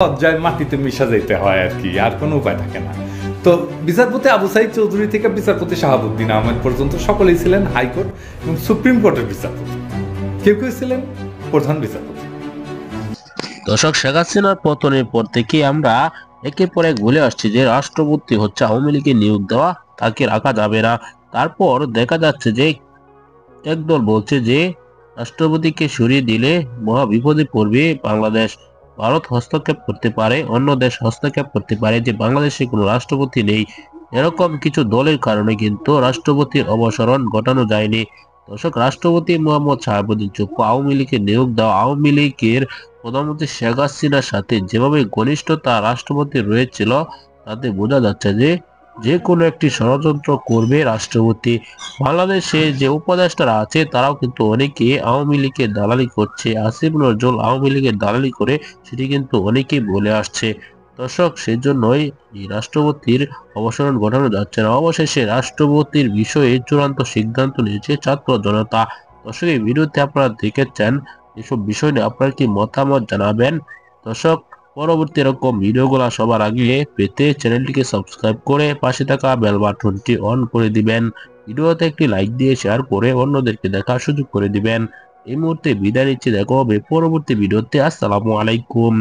লজ্জায় মাটিতে মিশা যেতে হয় আর কি, আর কোনো উপায় থাকে না। তো বিচারপতি আবু সাইদ চৌধুরী থেকে বিচারপতি শাহাবুদ্দিন আহমেদ পর্যন্ত সকলেই ছিলেন হাইকোর্ট এবং সুপ্রিম কোর্টের বিচারপতি। কেউ কেউ ছিলেন প্রধান বিচারপতি। দর্শক, শেখ হাসিনার পতনের পর থেকে আমরা একের পর এক বলে আসছি যে রাষ্ট্রপতি হচ্ছে আওয়ামী লীগের নিয়োগ দেওয়া, তাকে রাখা যাবে না। তারপর দেখা যাচ্ছে যে একদল বলছে যে রাষ্ট্রপতিকে সরিয়ে দিলে মহা বিপদে পড়বে বাংলাদেশ, ভারত হস্তক্ষেপ করতে পারে, অন্য দেশ হস্তক্ষেপ করতে পারে, যে বাংলাদেশে কোনো রাষ্ট্রপতি নেই। এরকম কিছু দলের কারণে কিন্তু রাষ্ট্রপতির অবসরণ ঘটানো যায়নি। দর্শক, রাষ্ট্রপতি মোহাম্মদ শাহাবুদ্দিন চুপ্পু আওয়ামী লীগের নিয়োগ দেওয়া আওয়ামী লীগের প্রধানমন্ত্রী শেখ হাসিনার সাথে যেভাবে ঘনিষ্ঠতা রাষ্ট্রপতি রয়েছিল, তাতে বোঝা যাচ্ছে যে যে কোনো একটি ষড়যন্ত্র করবে রাষ্ট্রপতি। বাংলাদেশে যে উপদেষ্টারা আছে তারাও কিন্তু অনেকে আওয়ামী লীগের দালালি করছে, আসিফ নজরুল আওয়ামী লীগের দালালি করে, সেটি কিন্তু অনেকেই বলে আসছে। দর্শক, সেজন্যই এই রাষ্ট্রপতির অবসরণ ঘটানো যাচ্ছে না। অবশেষে রাষ্ট্রপতির বিষয়ে চূড়ান্ত সিদ্ধান্ত নিয়েছে ছাত্র জনতা। দর্শক, এই ভিডিওতে আপনারা দেখেছেন, এসব বিষয় নিয়ে আপনার কি মতামত জানাবেন। দর্শক, পরবর্তী এরকম ভিডিওগুলো সবার আগে পেতে চ্যানেলটিকে সাবস্ক্রাইব করে পাশে থাকা বেল বাটনটি অন করে দিবেন। ভিডিওতে একটি লাইক দিয়ে শেয়ার করে অন্যদেরকে দেখার সুযোগ করে দিবেন। এই মুহূর্তে বিদায় নিচ্ছি, দেখা হবে পরবর্তী ভিডিওতে। আসসালামু আলাইকুম।